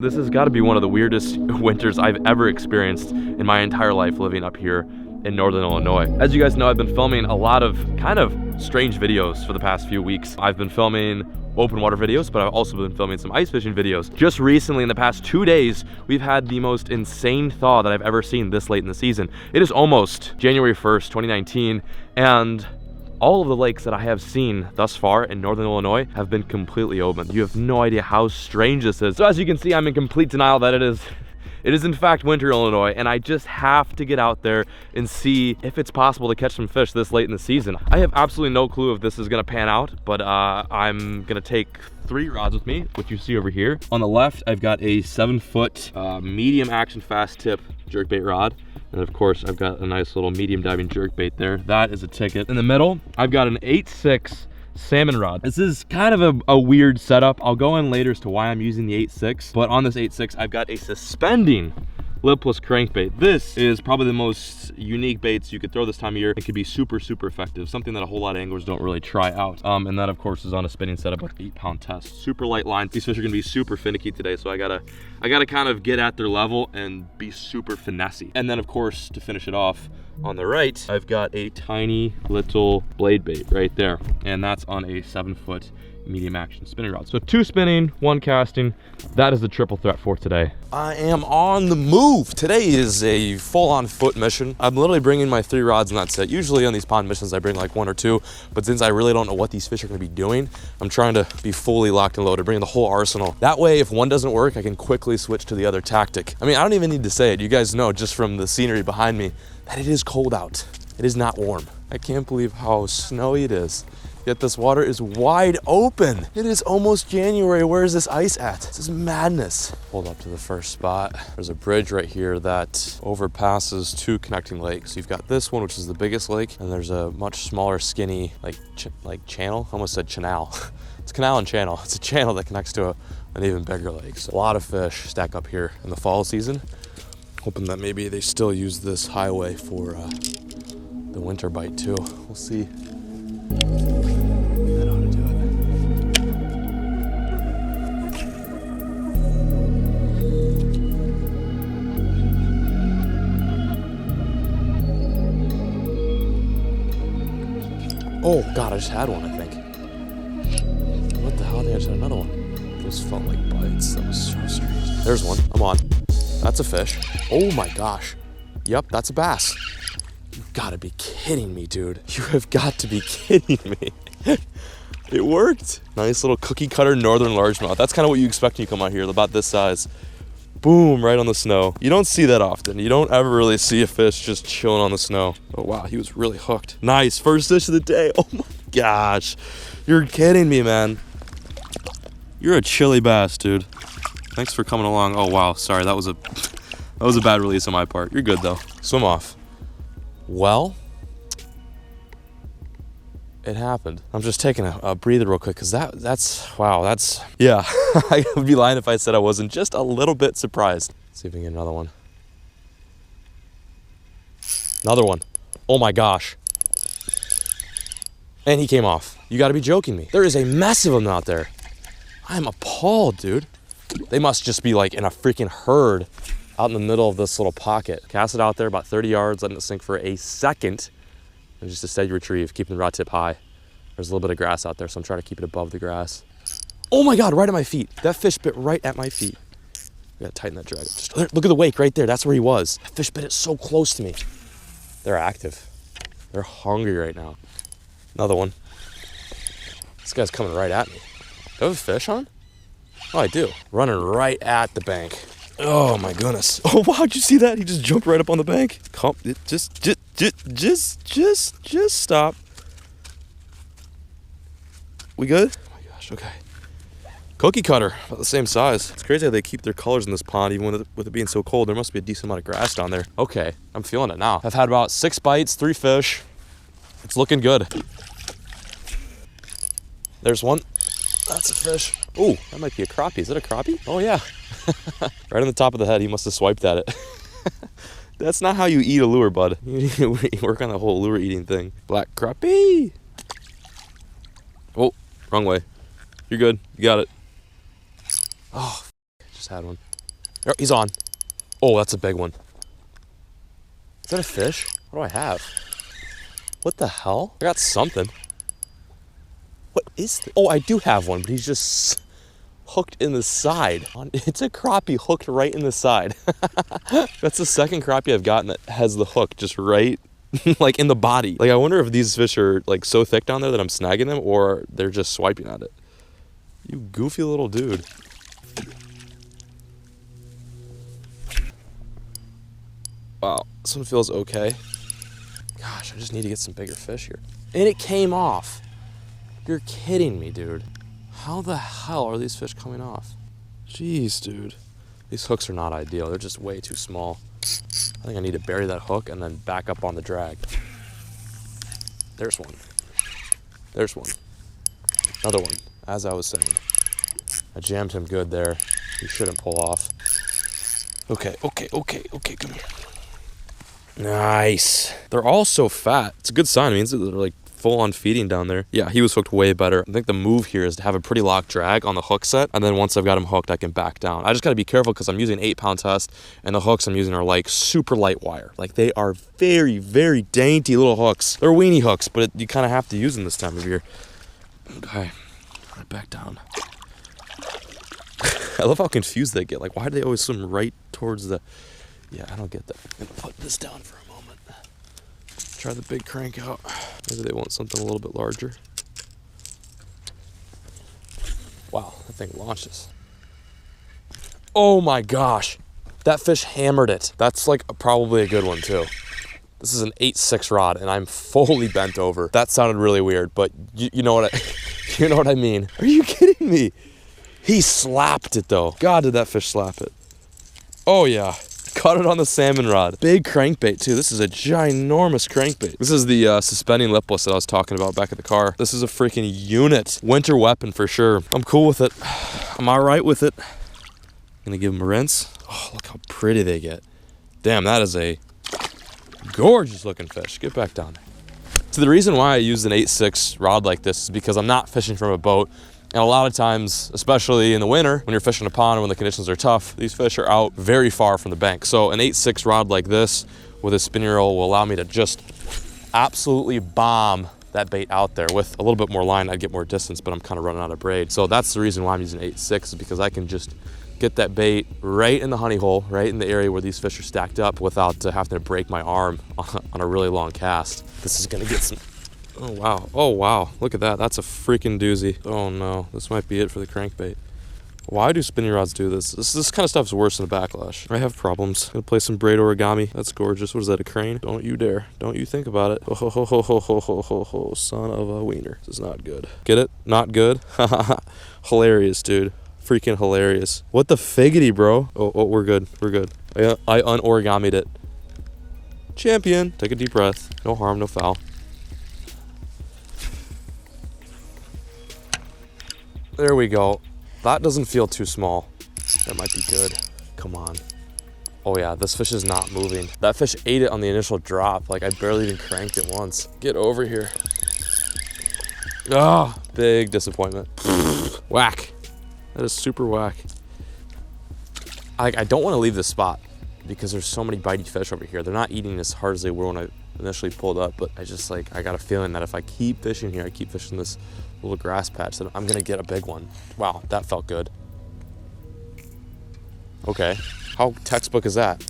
This has got to be one of the weirdest winters I've ever experienced in my entire life living up here in northern Illinois. As you guys know, I've been filming a lot of kind of strange videos for the past few weeks. I've been filming open water videos, but I've also been filming some ice fishing videos. Just recently, in the past 2 days, we've had the most insane thaw that I've ever seen this late in the season. It is almost January 1st, 2019, and all of the lakes that I have seen thus far in northern Illinois have been completely open. You have no idea how strange this is. So as you can see, I'm in complete denial that it is in fact winter Illinois, and I just have to get out there and see if it's possible to catch some fish this late in the season. I have absolutely no clue if this is gonna pan out, but I'm gonna take 3 rods with me, which you see over here. On the left, I've got a 7-foot medium action fast tip jerkbait rod. And of course, I've got a nice little medium diving jerkbait there. That is a ticket. In the middle, I've got an 8.6 salmon rod. This is kind of a weird setup. I'll go in later as to why I'm using the 8.6, but on this 8.6, I've got a suspending lipless crankbait. This is probably the most unique baits you could throw this time of year. It could be super, super effective. Something that a whole lot of anglers don't really try out. And that of course is on a spinning setup, like 8-pound test. Super light line. These fish are gonna be super finicky today, so I gotta kind of get at their level and be super finessey. And then of course, to finish it off, on the right, I've got a tiny little blade bait right there. And that's on a 7-foot medium action spinning rod. So 2 spinning, 1 casting. That is the triple threat for today. I am on the move. Today is a full-on foot mission. I'm literally bringing my 3 rods and that's it. Usually on these pond missions, I bring like 1 or 2, but since I really don't know what these fish are gonna be doing, I'm trying to be fully locked and loaded, bringing the whole arsenal. That way, if one doesn't work, I can quickly switch to the other tactic. I mean, I don't even need to say it. You guys know just from the scenery behind me that it is cold out. It is not warm. I can't believe how snowy it is. Yet this water is wide open. It is almost January. Where is this ice at? This is madness. Pulled up to the first spot. There's a bridge right here that overpasses 2 connecting lakes. You've got this one, which is the biggest lake, and there's a much smaller, skinny, like channel. I almost said canal. It's canal and channel. It's a channel that connects to an even bigger lake. So a lot of fish stack up here in the fall season. Hoping that maybe they still use this highway for the winter bite too. We'll see. Oh God, I just had one, I think. What the hell? I think I just had another one. Those felt like bites. That was so strange. There's one. I'm on. That's a fish. Oh my gosh. Yep, that's a bass. You've got to be kidding me, dude. You have got to be kidding me. It worked. Nice little cookie cutter northern largemouth. That's kind of what you expect when you come out here, about this size. Boom, right on the snow. You don't see that often. You don't ever really see a fish just chilling on the snow. Oh wow, he was really hooked. Nice, first fish of the day. Oh my gosh. You're kidding me, man. You're a chili bass, dude. Thanks for coming along. Oh wow, sorry, that was a bad release on my part. You're good though. Swim off. Well, it happened. I'm just taking a breather real quick because that's yeah. I would be lying if I said I wasn't just a little bit surprised. Let's see if we can get another one. Another one. Oh my gosh. And he came off. You gotta be joking me. There is a mess of them out there. I'm appalled, dude. They must just be like in a freaking herd out in the middle of this little pocket. Cast it out there about 30 yards, letting it sink for a second. And just a steady retrieve, keeping the rod tip high. There's a little bit of grass out there, so I'm trying to keep it above the grass. Oh my God, right at my feet. That fish bit right at my feet. We gotta tighten that drag. Just look at the wake right there. That's where he was. That fish bit it so close to me. They're active. They're hungry right now. Another one. This guy's coming right at me. Do I have a fish on? Oh, I do. Running right at the bank. Oh my goodness. Oh wow, did you see that? He just jumped right up on the bank. Come, just stop. We good? Oh my gosh, okay. Cookie cutter, about the same size. It's crazy how they keep their colors in this pond, even with it being so cold. There must be a decent amount of grass down there. Okay, I'm feeling it now. I've had about 6 bites, 3 fish. It's looking good. There's one. That's a fish. Ooh, that might be a crappie. Is it a crappie? Oh yeah. Right on the top of the head, he must have swiped at it. That's not how you eat a lure, bud. You need to work on the whole lure eating thing. Black crappie. Oh, wrong way. You're good. You got it. Oh, just had one. Oh, he's on. Oh, that's a big one. Is that a fish? What do I have? What the hell? I got something. What is this? Oh, I do have one, but he's just hooked in the side. It's a crappie hooked right in the side. That's the second crappie I've gotten that has the hook just right like in the body. Like I wonder if these fish are like so thick down there that I'm snagging them or they're just swiping at it. You goofy little dude. Wow, this one feels okay. Gosh, I just need to get some bigger fish here. And it came off. You're kidding me, dude. How the hell are these fish coming off? Jeez, dude. These hooks are not ideal. They're just way too small. I think I need to bury that hook and then back up on the drag. There's one. There's one. Another one, as I was saying. I jammed him good there. He shouldn't pull off. Okay, come here. Nice. They're all so fat. It's a good sign. It means that they're like full on feeding down there. Yeah, he was hooked way better. I think the move here is to have a pretty locked drag on the hook set, and then once I've got him hooked, I can back down. I just got to be careful because I'm using 8-pound test, and the hooks I'm using are like super light wire. Like they are very, very dainty little hooks. They're weenie hooks, but you kind of have to use them this time of year. Okay, right back down. I love how confused they get. Like, why do they always swim right towards the... Yeah, I don't get that. I'm gonna put this down for a moment. Try the big crank out. Maybe they want something a little bit larger. Wow, that thing launches. Oh my gosh. That fish hammered it. That's like probably a good one too. This is an 8.6 rod and I'm fully bent over. That sounded really weird, but you know what you know what I mean. Are you kidding me? He slapped it though. God, did that fish slap it. Oh yeah. Caught it on the salmon rod. Big crankbait too. This is a ginormous crankbait. This is the suspending lipless that I was talking about back in the car. This is a freaking unit. Winter weapon for sure. I'm cool with it. I'm all right with it. Gonna give them a rinse. Oh, look how pretty they get. Damn, that is a gorgeous looking fish. Get back down there. So the reason why I use an 8.6 rod like this is because I'm not fishing from a boat. And a lot of times, especially in the winter, when you're fishing a pond, when the conditions are tough, these fish are out very far from the bank. So an 8.6 rod like this with a spinning reel will allow me to just absolutely bomb that bait out there. With a little bit more line, I'd get more distance, but I'm kind of running out of braid. So that's the reason why I'm using 8.6 is because I can just get that bait right in the honey hole, right in the area where these fish are stacked up without having to break my arm on a really long cast. This is gonna get some... Oh wow, oh wow, look at that. That's a freaking doozy. Oh no, this might be it for the crankbait. Why do spinning rods do this? This kind of stuff's worse than a backlash. I have problems. Gonna play some braid origami. That's gorgeous. What is that, a crane? Don't you dare. Don't you think about it. Ho ho ho ho ho ho ho ho, son of a wiener. This is not good. Get it? Not good? Hilarious, dude. Freaking hilarious. What the figgity, bro? Oh, we're good. We're good. I unorigamied it. Champion. Take a deep breath. No harm, no foul. There we go. That doesn't feel too small. That might be good. Come on. Oh yeah, this fish is not moving. That fish ate it on the initial drop. Like I barely even cranked it once. Get over here. Ah, oh, big disappointment. Whack. That is super whack. I don't want to leave this spot because there's so many bitey fish over here. They're not eating as hard as they were when I initially pulled up, but I got a feeling that if I keep fishing here, I keep fishing this little grass patch, that I'm gonna get a big one. Wow, that felt good. Okay, how textbook is that?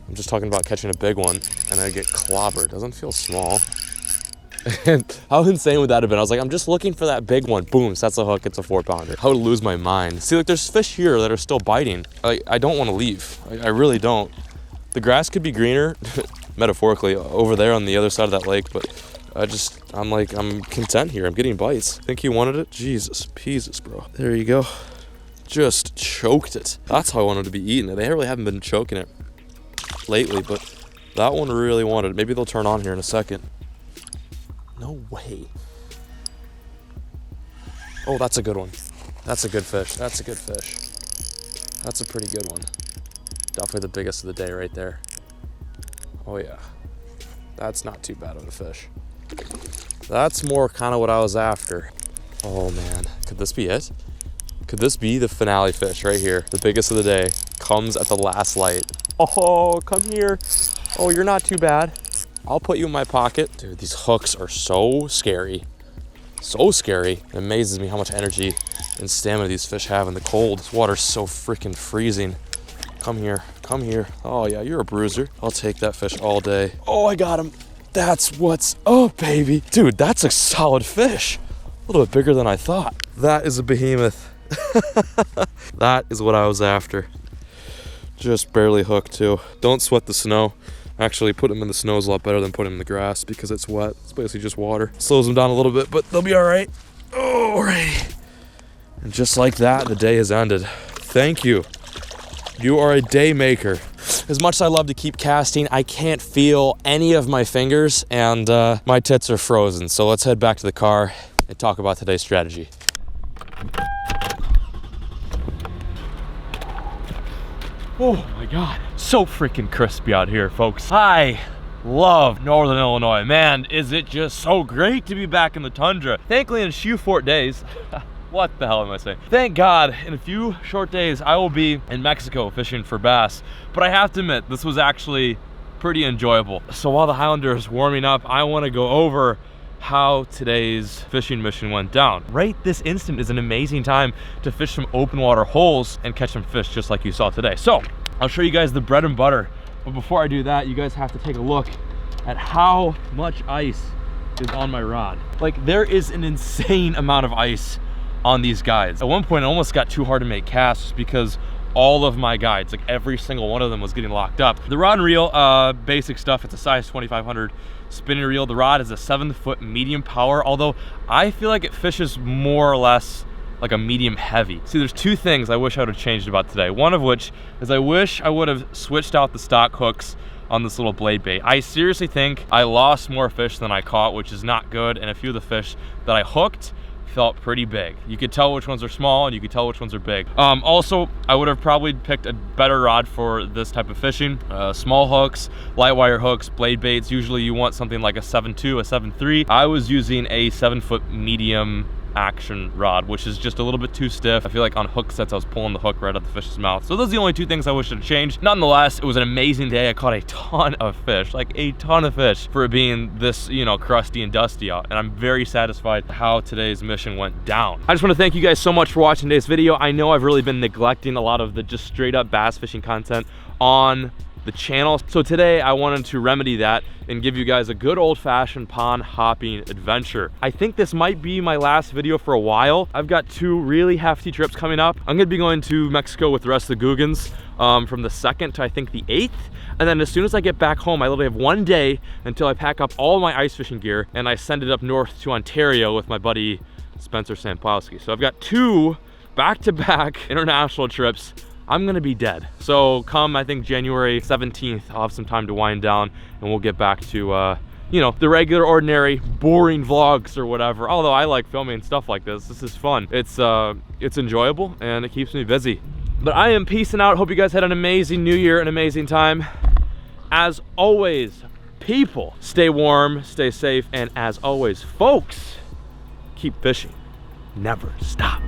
I'm just talking about catching a big one and I get clobbered. Doesn't feel small. And how insane would that have been? I was like, I'm just looking for that big one. Boom, sets a hook, it's a 4-pounder. I would lose my mind. See, like there's fish here that are still biting. I don't want to leave. I really don't. The grass could be greener, metaphorically, over there on the other side of that lake, but I'm content here. I'm getting bites. Think he wanted it? Jesus, Peasus, bro. There you go. Just choked it. That's how I wanted to be eating it. They really haven't been choking it lately, but that one really wanted it. Maybe they'll turn on here in a second. No way. Oh, that's a good one. That's a good fish. That's a good fish. That's a pretty good one. Definitely the biggest of the day right there. Oh yeah. That's not too bad of a fish. That's more kind of what I was after. Oh man, could this be it? Could this be the finale fish right here? The biggest of the day. comes at the last light. Oh, come here. Oh, you're not too bad. I'll put you in my pocket. Dude, these hooks are so scary. So scary. It amazes me how much energy and stamina these fish have in the cold. This water's so freaking freezing. Come here, come here. Oh yeah, you're a bruiser. I'll take that fish all day. Oh, I got him. That's what's up, baby. Dude, that's a solid fish. A little bit bigger than I thought. That is a behemoth. That is what I was after. Just barely hooked too. Don't sweat the snow. Actually, put them in the snow is a lot better than putting them in the grass because it's wet. It's basically just water. Slows them down a little bit, but they'll be all right. Alrighty. And just like that, the day has ended. Thank you. You are a day maker. As much as I love to keep casting, I can't feel any of my fingers and my tits are frozen. So let's head back to the car and talk about today's strategy. Oh my God, so freaking crispy out here, folks. I love Northern Illinois. Man, is it just so great to be back in the tundra. Thankfully in a few short days, what the hell am I saying? Thank God, in a few short days, I will be in Mexico fishing for bass. But I have to admit, this was actually pretty enjoyable. So while the Highlander is warming up, I wanna go over how today's fishing mission went down. Right this instant is an amazing time to fish some open water holes and catch some fish just like you saw today. So I'll show you guys the bread and butter, but before I do that, you guys have to take a look at how much ice is on my rod. Like, there is an insane amount of ice on these guides. At one point it almost got too hard to make casts because all of my guides, like every single one of them, was getting locked up. The rod and reel, basic stuff, it's a size 2500 spinning reel. The rod is a 7-foot medium power, although I feel like it fishes more or less like a medium heavy. See, there's two things I wish I would have changed about today. One of which is I wish I would have switched out the stock hooks on this little blade bait. I seriously think I lost more fish than I caught, which is not good, and a few of the fish that I hooked felt pretty big. You could tell which ones are small and you could tell which ones are big. Also, I would have probably picked a better rod for this type of fishing. Small hooks, light wire hooks, blade baits. Usually you want something like a 7.2, a 7.3. I was using a 7-foot medium action rod, which is just a little bit too stiff. I feel like on hook sets I was pulling the hook right out the fish's mouth. So those are the only two things I wish I'd changed. Nonetheless, it was an amazing day. I caught a ton of fish, like a ton of fish, for it being this, you know, crusty and dusty out. And I'm very satisfied how today's mission went down. I just want to thank you guys so much for watching today's video. I know I've really been neglecting a lot of the just straight up bass fishing content on the channel. So today I wanted to remedy that and give you guys a good old-fashioned pond hopping adventure. I think this might be my last video for a while. I've got 2 really hefty trips coming up. I'm gonna be going to Mexico with the rest of the Googans from the 2nd to I think the 8th. And then as soon as I get back home, I literally have 1 day until I pack up all my ice fishing gear and I send it up north to Ontario with my buddy Spencer Samplowski. So I've got 2 back-to-back international trips. I'm gonna be dead. So come, I think January 17th, I'll have some time to wind down and we'll get back to, you know, the regular, ordinary, boring vlogs or whatever. Although I like filming stuff like this. This is fun. It's enjoyable and it keeps me busy. But I am peacing out. Hope you guys had an amazing new year, an amazing time. As always, people, stay warm, stay safe, and as always, folks, keep fishing. Never stop.